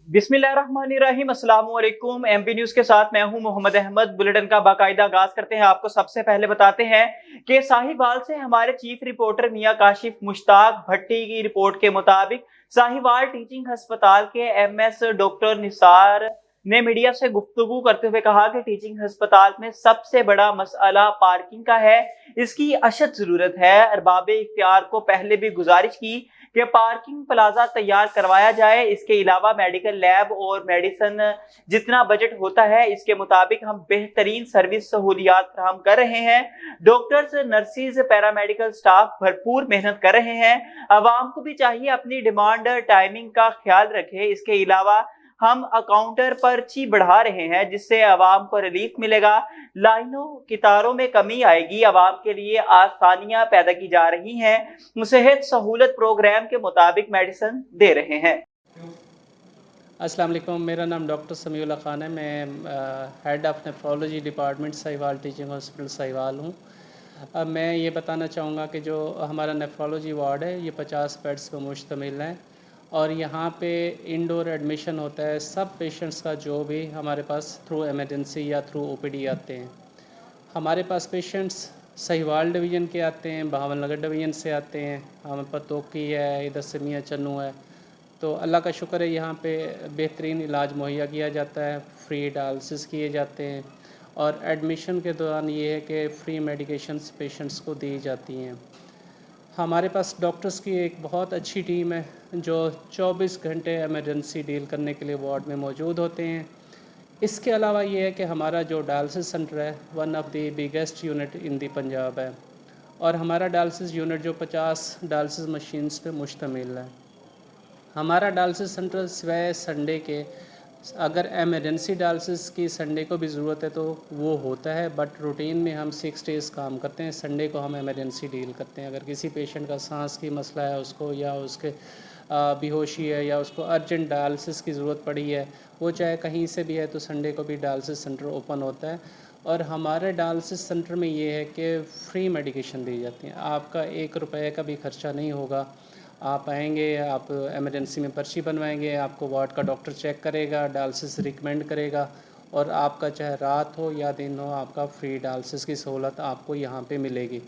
बिस्मिल्लाहिर्रहमानिर्रहीम, अस्सलाम वालेकुम। एमपी न्यूज़ के साथ मैं हूं मोहम्मद अहमद। बुलेटिन का बाकायदा आगाज करते हैं। आपको सबसे पहले बताते हैं कि साहिवाल से हमारे चीफ रिपोर्टर मियां काशिफ मुश्ताक भट्टी की रिपोर्ट के मुताबिक साहिवाल टीचिंग अस्पताल के एमएस डॉक्टर निसार ने मीडिया से गुफ्तगू करते हुए कहा कि टीचिंग अस्पताल में सबसे बड़ा मसला पार्किंग का है। इसकी अशद जरूरत है। अरबाबे इख्तियार को पहले भी गुजारिश की कि पार्किंग प्लाजा तैयार करवाया जाए। इसके अलावा मेडिकल लैब और मेडिसिन जितना बजट होता है इसके मुताबिक हम बेहतरीन सर्विस सहूलियात फराहम कर रहे हैं। डॉक्टर्स, नर्सिस, पैरामेडिकल स्टाफ भरपूर मेहनत कर रहे हैं। आवाम को भी चाहिए अपनी डिमांड टाइमिंग का ख्याल रखे। इसके अलावा हम अकाउंटर पर्ची बढ़ा रहे हैं जिससे आवाम को रिलीफ मिलेगा। लाइनों कितारों में कमी आएगी। आवाम के लिए आसानियां पैदा की जा रही हैं। सेहत सहूलत प्रोग्राम के मुताबिक मेडिसिन दे रहे हैं। अस्सलाम वालेकुम, मेरा नाम डॉक्टर समीउल्लाह खान है। मैं head of nephrology department Sahiwal teaching hospital Sahiwal हूँ। अब मैं ये बताना चाहूँगा कि जो हमारा नेफ्रोलॉजी वार्ड है ये 50 बेड्स पर मुश्तमिल है और यहाँ पे इंडोर एडमिशन होता है सब पेशेंट्स का जो भी हमारे पास थ्रू इमरजेंसी या थ्रू ओपीडी आते हैं। हमारे पास पेशेंट्स साहिवाल डिवीज़न के आते हैं, बहावल नगर डिवीज़न से आते हैं, हमारे पास तोकी है, इधर से मियाँ चन्नू है। तो अल्लाह का शुक्र है यहाँ पे बेहतरीन इलाज मुहैया किया जाता है, फ्री डायलिसिस किए जाते हैं और एडमिशन के दौरान ये है कि फ्री मेडिकेशंस पेशेंट्स को दी जाती हैं। हमारे पास डॉक्टर्स की एक बहुत अच्छी टीम है जो 24 घंटे इमरजेंसी डील करने के लिए वार्ड में मौजूद होते हैं। इसके अलावा ये है कि हमारा जो डायलिसिस सेंटर है one of the biggest unit in the Punjab है और हमारा डायलिसिस यूनिट जो 50 डायलिसिस मशीन्स पे मुश्तमिल है। हमारा डायलिसिस सेंटर सिवाय संडे के अगर एमरजेंसी डायलिसिस की संडे को भी ज़रूरत है तो वो होता है, बट रूटीन में हम 6 डेज़ काम करते हैं। संडे को हम एमरजेंसी डील करते हैं। अगर किसी पेशेंट का सांस की मसला है उसको या उसके बेहोशी है या उसको अर्जेंट डायलिसिस की ज़रूरत पड़ी है, वो चाहे कहीं से भी है तो संडे को भी डायलिसिस सेंटर ओपन होता है। और हमारे डायलिसिस सेंटर में ये है कि फ्री मेडिकेशन दी जाती है। आपका 1 रुपये का भी खर्चा नहीं होगा। आप आएंगे, आप इमरजेंसी में पर्ची बनवाएंगे, आपको वार्ड का डॉक्टर चेक करेगा, डायलिसिस रिकमेंड करेगा और आपका चाहे रात हो या दिन हो आपका फ्री डायलिसिस की सहूलत आपको यहाँ पे मिलेगी।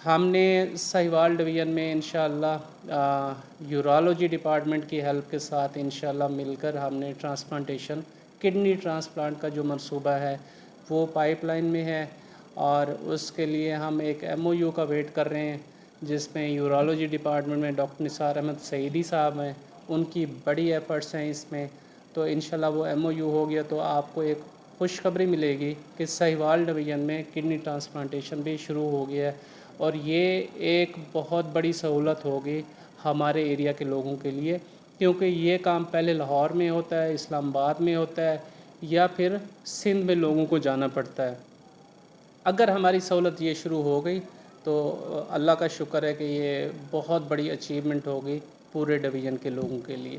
हमने साहिवाल डिवीज़न में इंशाअल्लाह यूरोलॉजी डिपार्टमेंट की हेल्प के साथ इंशाअल्लाह मिलकर हमने ट्रांसप्लांटेशन किडनी ट्रांसप्लांट का जो मंसूबा है वो पाइपलाइन में है और उसके लिए हम एक MOU का वेट कर रहे हैं जिसमें यूरोलॉजी डिपार्टमेंट में डॉक्टर निसार अहमद सईदी साहब हैं। उनकी बड़ी एफ़र्ट्स हैं इसमें। तो इंशाल्लाह वो MOU हो गया तो आपको एक खुशखबरी मिलेगी कि साहिवाल डिवीज़न में किडनी ट्रांसप्लांटेशन भी शुरू हो गया है और ये एक बहुत बड़ी सहूलत होगी हमारे एरिया के लोगों के लिए, क्योंकि ये काम पहले लाहौर में होता है, इस्लामाबाद में होता है या फिर सिंध में लोगों को जाना पड़ता है। अगर हमारी सहूलत ये शुरू हो गई तो अल्लाह का शुक्र है कि ये बहुत बड़ी अचीवमेंट होगी पूरे डिवीज़न के लोगों के लिए।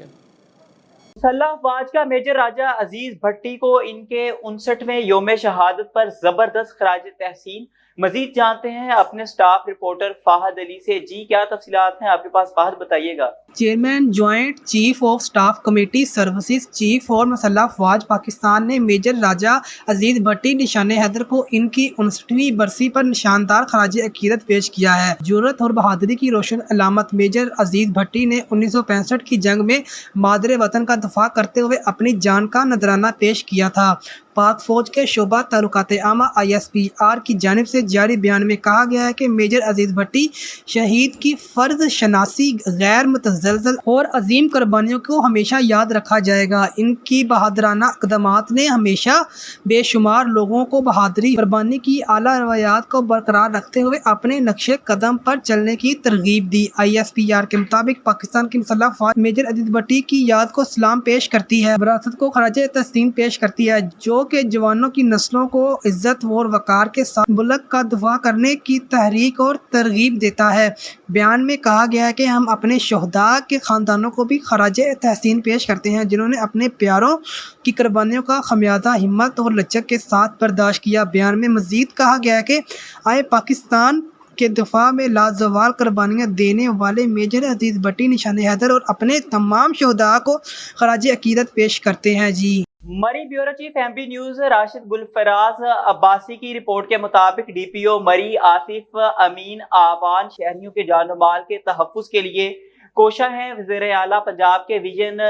मुसल्लह अफवाज का मेजर राजा अजीज भट्टी को इनके 59वें योम शहादत पर जबरदस्त खराज तहसीन। मजीद जानते हैं अपने स्टाफ रिपोर्टर फाहद अली से। जी, क्या तफसीलात हैं आपके पास, फाहद बताइएगा। Chairman joint chief of staff committee services chief और मुसल्लह अफवाज पाकिस्तान ने मेजर राजा अजीज भट्टी निशान हैदर को इनकी 59वीं बरसी पर निशानदार खराज अकीदत पेश किया है। जुर्रत और बहादुरी की रोशन अलामत मेजर अजीज भट्टी ने 1965 की जंग में मादरे वतन का दफा करते हुए अपनी जान का नजराना पेश किया था। पाक फौज के शोबा ताल्लुकात आमा ISPR की जानिब से जारी बयान में कहा गया है कि मेजर अजीज भट्टी शहीद की फर्ज शनासी, गैर मुतज़लज़ल और अजीम कुर्बानियों को हमेशा याद रखा जाएगा। इनकी बहादराना इक़दामात ने हमेशा बेशुमार लोगों को बहादुरी, कुर्बानी की आला रवायात को बरकरार रखते हुए अपने नक्शे कदम पर चलने की तरगीब दी। ISPR के मुताबिक पाकिस्तान की मुसल्लह अफवाज मेजर अजीज भट्टी की याद को सलाम पेश करती है, विरासत को खराज तहसीन पेश करती है जो के जवानों की नस्लों को इज्जत और वकार के साथ मुल्क का दफा करने की तहरीक और तरगीब देता है। बयान में कहा गया है कि हम अपने शोहदा के ख़ानदानों को भी खराज तहसीन पेश करते हैं जिन्होंने अपने प्यारों की कुर्बानियों का खमियाजा हिम्मत और लचक के साथ बर्दाश्त किया। बयान में मजीद कहा गया है कि आए पाकिस्तान کے دفاع میں لازوال قربانیاں دینے والے میجر عزیز بھٹی، نشان حیدر اور اپنے تمام شہداء کو خراج عقیدت پیش کرتے ہیں۔ جی Murree bureau chief M P news Rashid Gulfaraz Abbasi کی رپورٹ کے مطابق ڈی پی او مری آصف امین آوان شہریوں کے جان و مال کے تحفظ کے لیے کوشاں ہیں۔ وزیر اعلیٰ پنجاب کے ویژن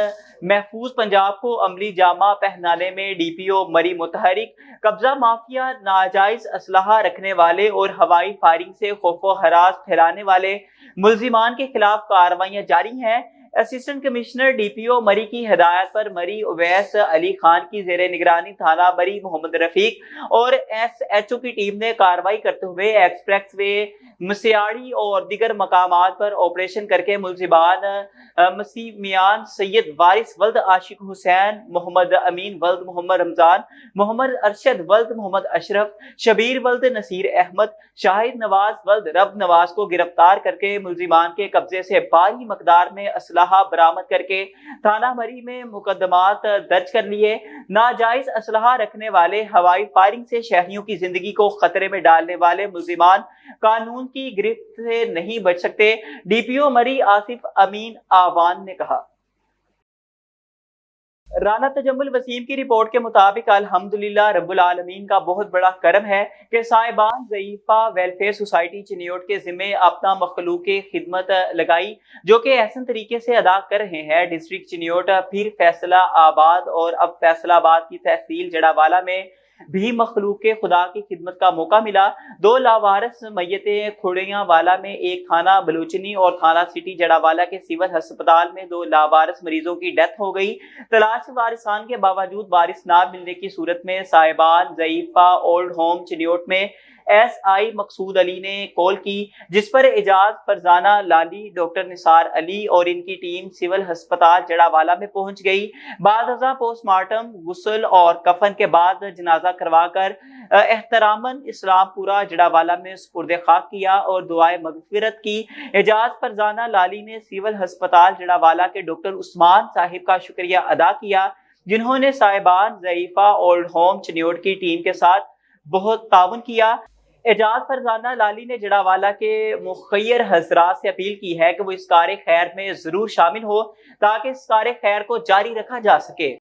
محفوظ پنجاب کو عملی جامہ پہنانے میں ڈی پی او مری متحرک، قبضہ مافیا، ناجائز اسلحہ رکھنے والے اور ہوائی فائرنگ سے خوف و ہراس پھیلانے والے ملزمان کے خلاف کارروائیاں جاری ہیں۔ اسسٹنٹ کمشنر ڈی پی او مری کی ہدایت پر مری اویس علی خان کی زیر نگرانی تھانہ مری محمد رفیق اور ایس ایچ او کی ٹیم نے کارروائی کرتے ہوئے ایکسپریس وے، مسیاڑی اور دیگر مقامات پر آپریشن کر کے ملزمان مسیح میان سید وارث ولد عاشق حسین، محمد امین ولد محمد رمضان، محمد ارشد ولد محمد اشرف، شبیر ولد نصیر احمد، شاہد نواز ولد رب نواز کو گرفتار کر کے ملزمان کے قبضے سے بھاری مقدار میں اسلحہ برآمد کر کے تھانہ مری میں مقدمات درج کر لیے۔ ناجائز اسلحہ رکھنے والے، ہوائی فائرنگ سے شہریوں کی زندگی کو خطرے میں ڈالنے والے ملزمان قانون کی گرفت سے نہیں بچ سکتے، ڈی پی او مری آصف امین آوان نے کہا۔ رانا تجمل وسیم کی رپورٹ کے مطابق الحمدللہ رب العالمین کا بہت بڑا کرم ہے کہ صاحبان ضعیفہ ویلفیئر سوسائٹی چنیوٹ کے ذمے اپنا مخلوق خدمت لگائی، جو کہ احسن طریقے سے ادا کر رہے ہیں۔ ڈسٹرکٹ چنیوٹ، پھر فیصلہ آباد اور اب فیصلہ آباد کی تحصیل جڑاوالا میں بھی مخلوق خدا کی خدمت کا موقع ملا۔ 2 لاوارث میتیں کھوڑیاں والا میں، ایک تھانہ بلوچنی اور تھانہ سٹی جڑاوالا کے سول ہسپتال میں 2 لاوارث مریضوں کی ڈیتھ ہو گئی۔ تلاش وارثان کے باوجود وارث نہ ملنے کی صورت میں صاحبان ضعیفہ اولڈ ہوم چنیوٹ میں ایس آئی مقصود علی نے کال کی، جس پر اعجاز فرزانہ لالی، ڈاکٹر نثار علی اور ان کی ٹیم سول ہسپتال جڑاوالا میں پہنچ گئی۔ بعد ازاں پوسٹ مارٹم، غسل اور کفن کے بعد جنازہ کروا کر احتراماً اسلام پورہ جڑاوالا میں سپرد خاک کیا اور دعائے مغفرت کی۔ اعجاز فرزانہ لالی نے سول ہسپتال جڑاوالا کے ڈاکٹر عثمان صاحب کا شکریہ ادا کیا، جنہوں نے صاحبان ضعیفہ اولڈ ہوم چنیوٹ کی ٹیم کے ساتھ بہت تعاون کیا۔ اعجاز فرزانہ لالی نے جڑاوالا کے مخیر حضرات سے اپیل کی ہے کہ وہ اس کار خیر میں ضرور شامل ہو تاکہ اس کار خیر کو جاری رکھا جا سکے۔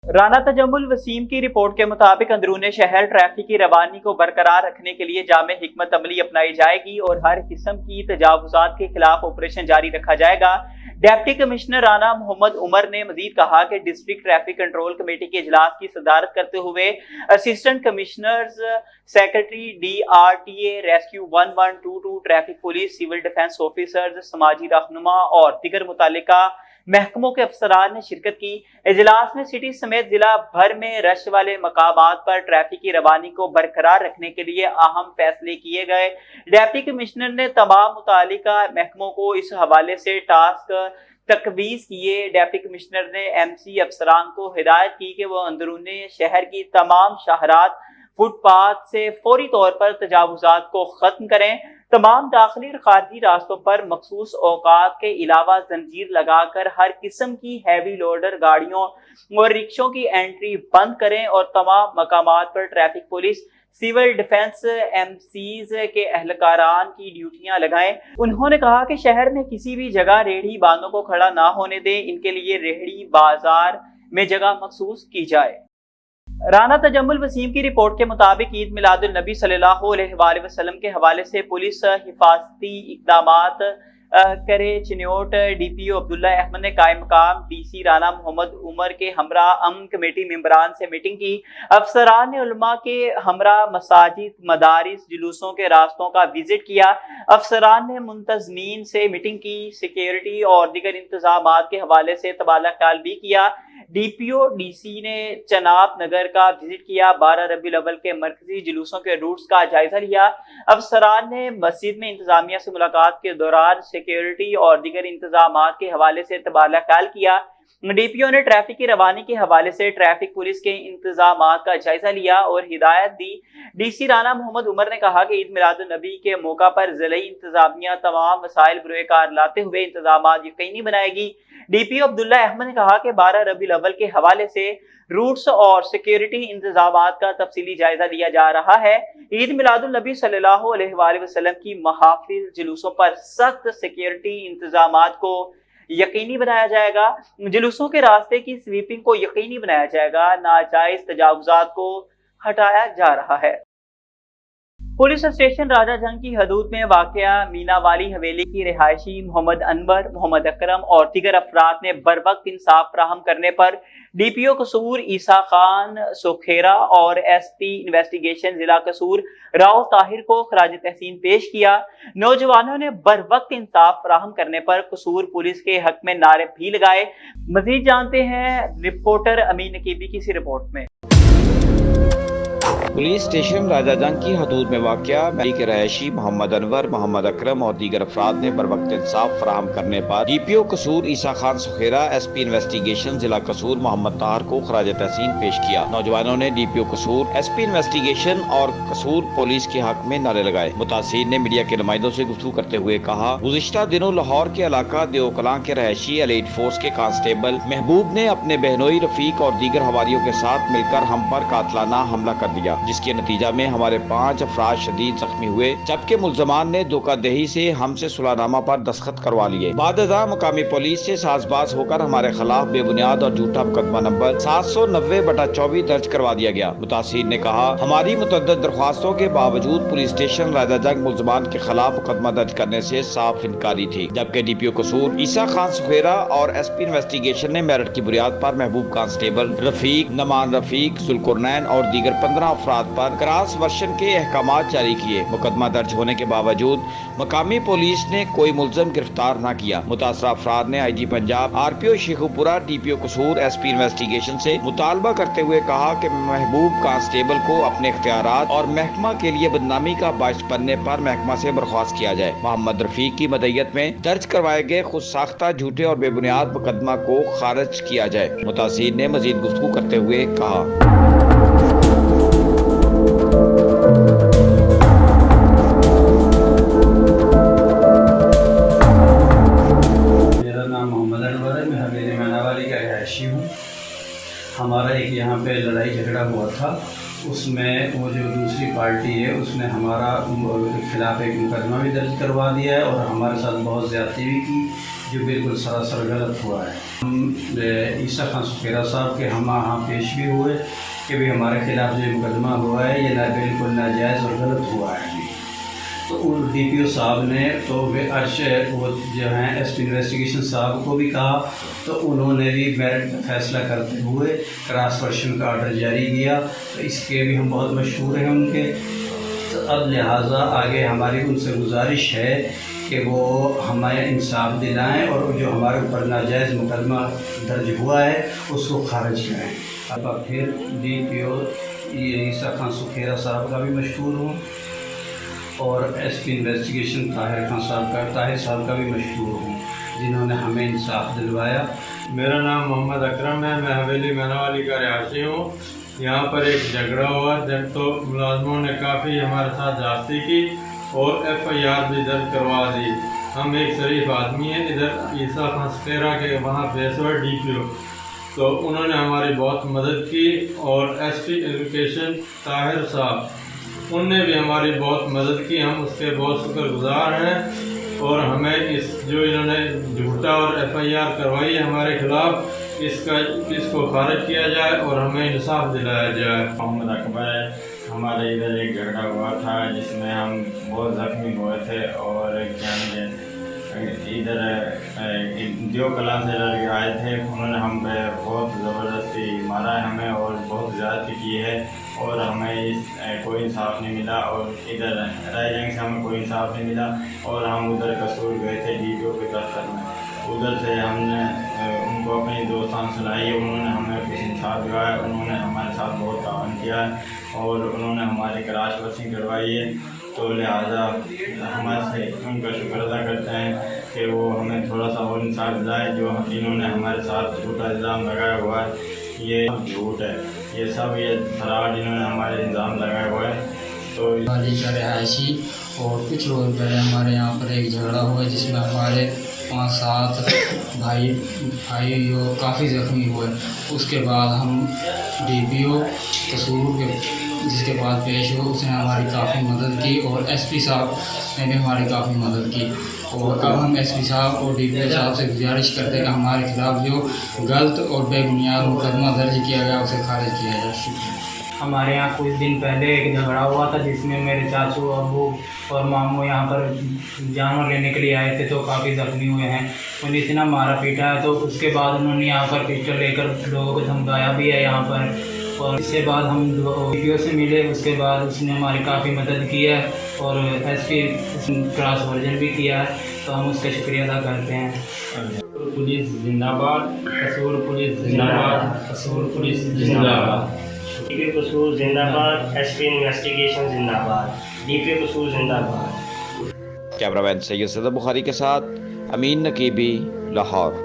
رانا تجمل وسیم کی رپورٹ کے مطابق اندرون شہر ٹریفک کی روانی کو برقرار رکھنے کے لیے جامع حکمت عملی اپنائی جائے گی اور ہر قسم کی تجاوزات کے خلاف آپریشن جاری رکھا جائے گا۔ ڈپٹی کمشنر رانا محمد عمر نے مزید کہا کہ ڈسٹرکٹ ٹریفک کنٹرول کمیٹی کے اجلاس کی صدارت کرتے ہوئے assistant commissioners, secretary D R T A, rescue 1122، traffic police, civil defence officers, سماجی رہنما اور دیگر متعلقہ محکموں کے افسران نے شرکت کی۔ اجلاس میں سٹی سمیت ضلع بھر میں رش والے مقامات پر ٹریفک کی روانی کو برقرار رکھنے کے لیے اہم فیصلے کیے گئے۔ ڈپٹی کمشنر نے تمام متعلقہ محکموں کو اس حوالے سے ٹاسک تجویز کیے۔ ڈپٹی کمشنر نے ایم سی افسران کو ہدایت کی کہ وہ اندرون شہر کی تمام شاہراہ، فٹ پاتھ سے فوری طور پر تجاوزات کو ختم کریں۔ تمام داخلی اور خارجی راستوں پر مخصوص اوقات کے علاوہ زنجیر لگا کر ہر قسم کی ہیوی لوڈر گاڑیوں اور رکشوں کی انٹری بند کریں اور تمام مقامات پر traffic police, civil defence, M Cs کے اہلکاران کی ڈیوٹیاں لگائیں۔ انہوں نے کہا کہ شہر میں کسی بھی جگہ ریڑھی باندھوں کو کھڑا نہ ہونے دیں، ان کے لیے ریڑھی بازار میں جگہ مخصوص کی جائے۔ رانا تجمل وسیم کی رپورٹ کے مطابق عید میلاد النبی صلی اللہ علیہ وآلہ وسلم کے حوالے سے پولیس حفاظتی اقدامات کرے۔ چنیوٹ ڈی پی او عبداللہ احمد نے قائم مقام ڈی سی رانا محمد عمر کے ہمراہ امن کمیٹی ممبران سے میٹنگ کی۔ افسران نے علماء کے ہمراہ مساجد، مدارس، جلوسوں کے راستوں کا وزٹ کیا۔ افسران نے منتظمین سے میٹنگ کی، سیکیورٹی اور دیگر انتظامات کے حوالے سے تبادلہ خیال بھی کیا۔ D P O D C نے چناب نگر کا وزٹ کیا، 12 ربیع الاول کے مرکزی جلوسوں کے روٹس کا جائزہ لیا۔ افسران نے مسجد میں انتظامیہ سے ملاقات کے دوران سیکیورٹی اور دیگر انتظامات کے حوالے سے تبادلہ خیال کیا۔ डीपीओ ने ट्रैफिक की रवानी के हवाले से ट्रैफिक पुलिस के इंतजामात का जायजा लिया और हिदायत दी। डीसी राना मोहम्मद उमर ने कहा कि ईद मिलादुन नबी के मौका पर जिले इंतजामिया तमाम वसाइल बरोकार लाते हुए इंतजामात यकीनी बनाएगी। डीपीओ अब्दुल्ला अहमद ने कहा कि 12 रबीउल अव्वल के हवाले से रूट्स और सिक्योरिटी इंतजामात का तफसीली जायजा लिया जा रहा है। ईद मिलादुन नबी सल्लल्लाहु अलैहि वसल्लम की महाफिल जुलूसों पर सख्त सिक्योरिटी इंतजामात को यकीनी बनाया जाएगा। जुलूसों के रास्ते की स्वीपिंग को यकीनी बनाया जाएगा। नाजायज तजावुजात को हटाया जा रहा है। पुलिस स्टेशन राजा जंग की हदूद में वाक़या मीना वाली हवेली की रिहायशी मोहम्मद अनवर, मोहम्मद अकरम और दीगर अफराद ने बरवक्त इंसाफ फराहम करने पर डीपीओ कसूर ईसा खान सुखेरा और एसपी इन्वेस्टिगेशन जिला कसूर राव ताहिर को खराज तहसीन पेश किया। नौजवानों ने बरवक्त इंसाफ फराहम करने पर कसूर पुलिस के हक में नारे भी लगाए। मजीद जानते हैं रिपोर्टर अमीन नकीबी की इसी रिपोर्ट में। पुलिस स्टेशन राजा जंग की हदूद में वाक़या मरी के रहायशी मोहम्मद अनवर, मोहम्मद अकरम और दीगर अफराद ने बरवक्त इंसाफ फराहम करने पर डीपीओ कसूर ईसा खान सुखेरा, एसपी इन्वेस्टिगेशन जिला कसूर मोहम्मद ताहिर को खराज तहसीन पेश किया। नौजवानों ने डीपीओ कसूर, एसपी इन्वेस्टिगेशन और कसूर पुलिस के हक में नारे लगाए। मुतासिर ने मीडिया के नुमाइंदों से गुफ्तगू करते हुए कहा, गुज़िश्ता दिनों लाहौर के इलाका देवकलां के रहायशी एलीट फोर्स के कांस्टेबल महबूब ने अपने बहनोई रफीक और दीगर हवारियों के साथ मिलकर हम पर कातलाना हमला कर दिया, जिसके नतीजा में हमारे 5 अफराद शदीद जख्मी हुए, जबकि मुल्जमान ने धोखादही से हमसे सुलहनामा पर दस्तखत करवा लिए। बाद मुकामी पुलिस से साजबाज होकर हमारे खिलाफ बेबुनियाद और झूठा मुकदमा नंबर 790/24 दर्ज करवा दिया गया। मुतासिर ने कहा, हमारी मुतअद्दिद दरख्वास्तों के बावजूद पुलिस स्टेशन राजा जंग मुल्जमान के खिलाफ मुकदमा दर्ज करने से साफ इनकारी थी, जबकि डीपीओ कसूर ईसा खान सुखेरा और एसपी इन्वेस्टिगेशन ने मेरिट की बुनियाद पर महबूब कांस्टेबल रफीक, नमान रफीक, जुल्कुरनैन और दीगर 15 अफराद पर क्रॉस वर्शन के अहकामात जारी किए। मुकदमा दर्ज होने के बावजूद मकामी पुलिस ने कोई मुल्ज़म गिरफ्तार न किया। मुतासरा अफराद ने IG Punjab, RPO Sheikhupura, DPO कसूर, एसपी इन्वेस्टिगेशन से मुतालबा करते हुए कहा कि महबूब कांस्टेबल को अपने इख्तियारात और महकमा के लिए बदनामी का बाइस बनने पर महकमा से बर्खास्त किया जाए। मोहम्मद रफीक की मदय्यत में दर्ज करवाए गए खुद साख्ता, झूठे और बेबुनियाद मुकदमा को खारिज किया जाए। मुतासिर ने मजीद गुफ्तगू करते हुए कहा, हमारा एक यहाँ पे लड़ाई झगड़ा हुआ था, उसमें वो जो दूसरी पार्टी है उसने हमारा खिलाफ एक मुकदमा भी दर्ज करवा दिया है और हमारे साथ बहुत ज़्यादती भी की, जो बिल्कुल सरासर गलत हुआ है। हम ईसा खान सुखेरा साहब के हम यहाँ पेश भी हुए कि भी हमारे खिलाफ जो मुकदमा हुआ है ये बिल्कुल नाजायज़ और गलत हुआ है। तो उन डीपीओ साहब ने तो वे वो जो हैं एसपी इन्वेस्टिगेशन साहब को भी कहा, तो उन्होंने भी मेरिट का फैसला करते हुए क्रॉस वर्शन का ऑर्डर जारी किया। तो इसके भी हम बहुत मशहूर हैं उनके। तो अब लिहाजा आगे हमारी उनसे गुजारिश है कि वो हमें इंसाफ दिलाएं और जो हमारे ऊपर नाजायज़ मुकदमा दर्ज हुआ है उसको खारिज करें। अब फिर डीपीओ ईसा खान सुखेरा साहब का भी मशहूर हूँ और एसपी इन्वेस्टिगेशन ताहिर साहब का भी मशहूर हूँ, जिन्होंने हमें इंसाफ दिलवाया। मेरा नाम मोहम्मद अकरम है, मैं हवेली मीनावाली का रहायशी हूँ। यहाँ पर एक झगड़ा हुआ जब तो मुलाजमों ने काफ़ी हमारे साथ जास्ती की और FIR भी दर्ज करवा दी। हम एक शरीफ आदमी हैं, इधर ईसा खान सुखेरा के वहाँ पेशवर डीपीओ, तो उन्होंने हमारी बहुत मदद की और एसपी एजुकेशन ताहिर साहब उनने भी हमारी बहुत मदद की, हम उसके बहुत शुक्रगुजार हैं। और हमें इस जो इन्होंने झूठा और FIR करवाई है हमारे खिलाफ, इसको खारिज किया जाए और हमें इंसाफ दिलाया जाए। मोहम्मद अकबर, हमारे इधर एक झगड़ा हुआ था जिसमें हम बहुत ज़ख्मी हुए थे और इधर देवकलां से लड़के आए थे, उन्होंने हम पे बहुत ज़बरदस्ती मारा है हमें और बहुत ज़्यादती की है और हमें कोई इंसाफ नहीं मिला। और इधर रायजंग से हमें कोई इंसाफ नहीं मिला और हम उधर कसूर गए थे डीपीओ के दफ्तर में, उधर से हमने उनको अपनी दोस्तान सुनाई, उन्होंने हमें कुछ इंसाफ दिलाया, उन्होंने हमारे साथ बहुत तावन किया है और उन्होंने हमारी क्रॉस वर्शिंग करवाई है तो लिहाजा हमारे से उनका शुक्र अदा करते हैं कि वो हमें थोड़ा सा और इंसाफ दिलाए। जो इन्होंने हमारे साथ झूठा इल्ज़ाम लगाया हुआ है ये झूठ है, ये सब ये फराड इन्होंने हमारे इल्ज़ाम लगाया हुआ है। तो वाली का रिहायशी और कुछ रोज पहले हमारे यहाँ पर एक झगड़ा हुआ जिसमें हमारे 5-7 भाई काफ़ी ज़ख्मी हुए। उसके बाद हम DPO कसूर के जिसके बाद पेश हुए उसने हमारी काफ़ी मदद की और SP साहब ने भी हमारी काफ़ी मदद की। और अब हम SP साहब और DPO साहब से गुजारिश करते हैं कि हमारे खिलाफ जो गलत और बेबुनियाद मुकदमा दर्ज किया गया उसे खारिज किया जाए। शुक्रिया। हमारे यहाँ कुछ दिन पहले एक झगड़ा हुआ था जिसमें मेरे चाचू अब्बू और मामू यहाँ पर जानवर लेने के लिए आए थे तो काफ़ी ज़ख्मी हुए हैं। उन्हें इतना मारा पीटा है तो उसके बाद उन्होंने यहाँ पर पिस्टल लेकर लोगों को धमकाया भी है यहाँ पर। और इसके बाद हम DPO से मिले, उसके बाद उसने हमारी काफ़ी मदद की है और SP क्रॉस वर्जन भी किया है तो हम उसका शुक्रिया अदा करते हैं। पुलिस जिंदाबाद, कसूर पुलिस जिंदाबाद, कसूर पुलिस जिंदाबाद, DPO कसूर जिंदाबाद, SP इन्वेस्टिगेशन जिंदाबाद, DPO कसूर जिंदाबाद। कैमरामैन सैयद सदर बुखारी के साथ अमीन नकीबी, लाहौर।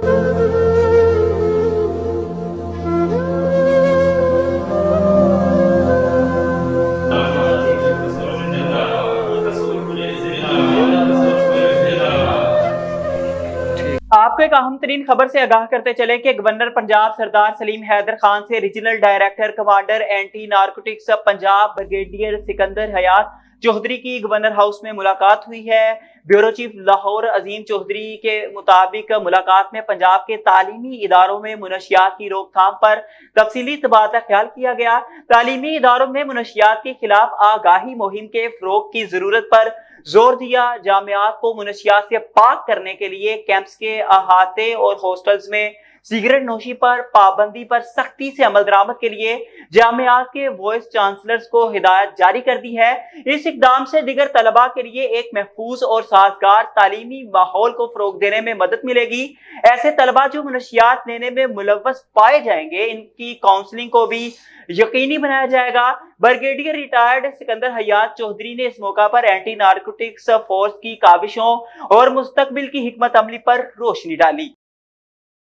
आपको एक अहम तरीन खबर से आगाह करते चले कि गवर्नर पंजाब सरदार सलीम हैदर खान से regional director commander anti narcotics Punjab brigadier Sikandar Hayat Chaudhry की गवर्नर हाउस में मुलाकात हुई है। ब्यूरो चीफ लाहौर अजीम चौधरी के मुताबिक मुलाकात में पंजाब के तालीमी इदारों में मुनशियात की रोकथाम पर तफसीली तबादला ख्याल किया गया। तालीमी इदारों में मुनशियात के खिलाफ आगाही मुहिम के फरोग की जरूरत पर जोर दिया। जामियात को मुनशियात से पाक करने के लिए कैंप्स के अहाते और हॉस्टल्स में सिगरेट नोशी पर पाबंदी पर सख्ती से अमल दरामद के लिए जामियात के वाइस चांसलर्स को हिदायत जारी कर दी है। इस इकदाम से दिगर तलबा के लिए एक महफूज और साजगार तालीमी माहौल को फरोग देने में मदद मिलेगी। ऐसे तलबा जो मुनशियात लेने में मुलव्वस पाए जाएंगे इनकी काउंसलिंग को भी यकीनी बनाया जाएगा। ब्रिगेडियर रिटायर्ड सिकंदर हयात चौधरी ने इस मौका पर एंटी नारकोटिक्स फोर्स की काविशों और मुस्तकबिल की हिकमत अमली पर रोशनी डाली।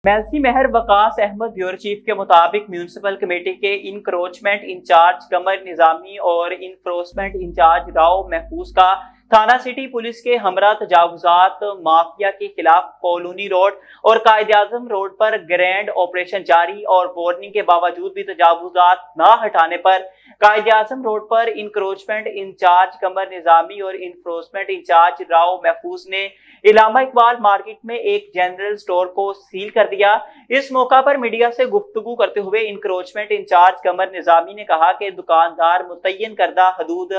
मेलसी महर वकास अहमद ब्यूरो चीफ के मुताबिक म्यूनिसिपल कमेटी के इंक्रोचमेंट इंचार्ज कमर निजामी और इन्फोर्समेंट इंचार्ज राव महफूज का थाना सिटी पुलिस के हमरा तजावुजात माफिया के खिलाफ कॉलोनी रोड और कायद आजम रोड पर ग्रैंड ऑपरेशन जारी और वार्निंग के बावजूद भी तजावुजात न हटाने पर कायद आजम रोड पर इंक्रोचमेंट इंचार्ज कमर निजामी और इन्फोर्समेंट इंचार्ज राव महफूज ने इलामा इकबाल मार्केट में एक जनरल स्टोर को सील कर दिया। इस मौका पर मीडिया से गुफ्तगू करते हुए इंक्रोचमेंट इंचार्ज कमर निजामी ने कहा कि दुकानदार मुतय्यन करदा हदूद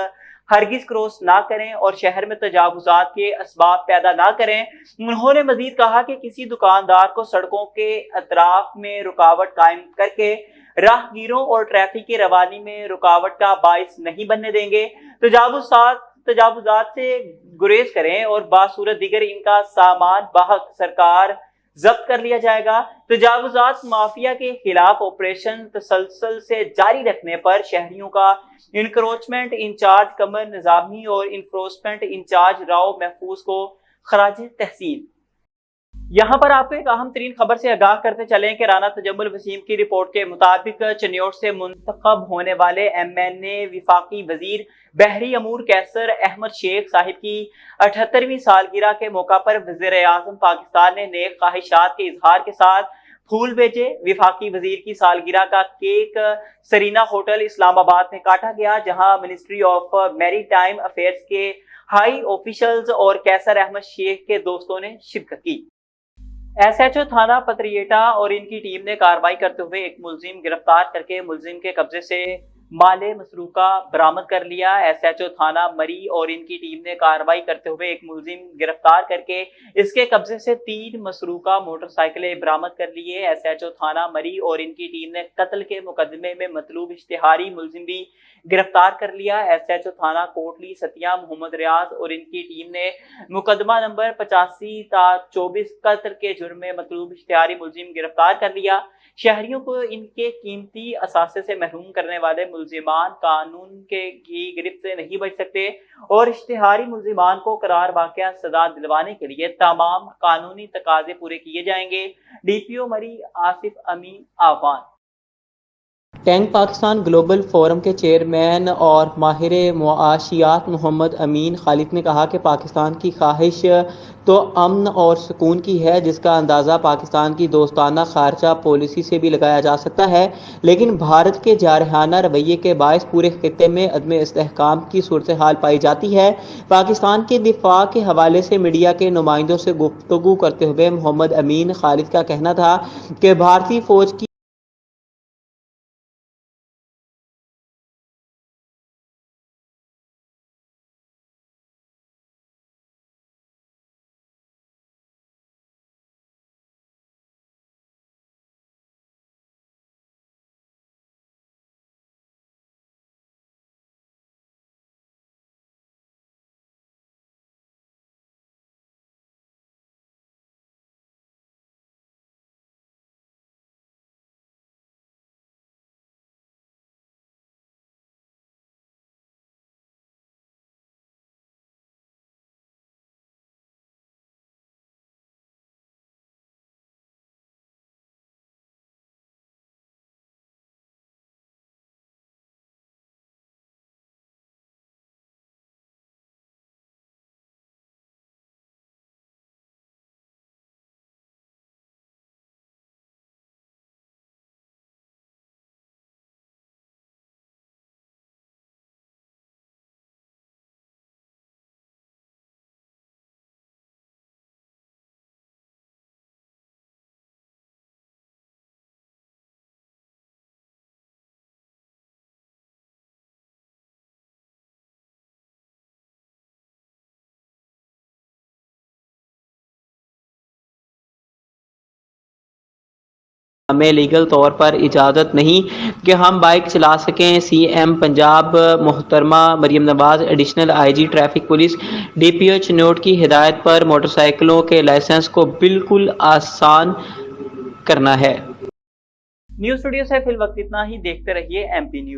हरगिज क्रॉस ना करें और शहर में तजावुजात के असबाब पैदा ना करें। उन्होंने मजीद कहा कि किसी दुकानदार को सड़कों के अतराफ में रुकावट कायम करके राहगीरों और ट्रैफिक की रवानी में रुकावट का बाइस नहीं बनने देंगे। तजावुजात से गुरेज करें और बासूरत दिगर इनका सामान बाहक सरकार जब्त कर लिया जाएगा। तजावुजात माफिया के खिलाफ ऑपरेशन तसलसल से जारी रखने पर शहरियों का इंक्रोचमेंट इंचार्ज कमर निजामी और इन्फोर्समेंट इंचार्ज राव महफूज को खराज तहसीन। यहाँ पर आपको एक अहम तरीन खबर से आगाह करते चलें कि राना तजम्मुल वसीम की रिपोर्ट के मुताबिक चन्योट से मुंतखब होने वाले MNA विफाकी वजीर बहरी अमूर कैसर अहमद शेख साहिब की 78वीं सालगिरह के मौका पर वज़ीर आज़म पाकिस्तान ने नेक ख्वाहिशात के इजहार के साथ फूल भेजे। विफाकी वजीर की सालगिरह का केक सरीना होटल इस्लामाबाद में काटा गया, जहां मिनिस्ट्री ऑफ मैरीटाइम अफेयर्स के हाई ऑफिशियल्स और कैसर अहमद शेख के दोस्तों ने शिरकत की। SHO थाना पत्रिएटा और इनकी टीम ने कार्रवाई करते हुए एक मुलजिम गिरफ्तार करके मुलजिम के कब्जे से माले मसरूका बरामद कर लिया। SHO थाना मरी और इनकी टीम ने कार्रवाई करते हुए एक मुलजिम गिरफ्तार करके इसके कब्जे से 3 मसरूका मोटरसाइकिलें बरामद कर लिए। SHO थाना मरी और इनकी टीम ने कत्ल के मुकदमे में मतलूब इश्तिहारी मुलजिम भी गिरफ्तार कर लिया। SHO थाना कोटली सतिया मोहम्मद रियाज और इनकी टीम ने मुकदमा नंबर 85/24 कत्ल के जुर्म में मतलूब इश्तिहारी मुलजिम गिरफ्तार कर लिया। شہریوں کو ان کے قیمتی اثاثے سے محروم کرنے والے ملزمان قانون کی گرفت سے نہیں بچ سکتے اور اشتہاری ملزمان کو قرار واقعہ سزا دلوانے کے لیے تمام قانونی تقاضے پورے کیے جائیں گے. ڈی پی او مری آصف امین آہوان. ٹینک پاکستان گلوبل فورم کے چیئرمین اور ماہر معاشیات محمد امین خالد نے کہا کہ پاکستان کی خواہش تو امن اور سکون کی ہے، جس کا اندازہ پاکستان کی دوستانہ خارجہ پالیسی سے بھی لگایا جا سکتا ہے، لیکن بھارت کے جارحانہ رویے کے باعث پورے خطے میں عدم استحکام کی صورتحال پائی جاتی ہے. پاکستان کے دفاع کے حوالے سے میڈیا کے نمائندوں سے گفتگو کرتے ہوئے محمد امین خالد کا کہنا تھا کہ بھارتی فوج کی ہمیں لیگل طور پر اجازت نہیں کہ ہم بائک چلا سکیں. سی ایم پنجاب محترمہ Maryam Nawaz additional I G traffic police D P O Chiniot کی ہدایت پر موٹر سائیکلوں کے لائسنس کو بالکل آسان کرنا ہے. نیوز اسٹوڈیو سے فی الوقت اتنا ہی. دیکھتے رہیے ایم پی نیوز.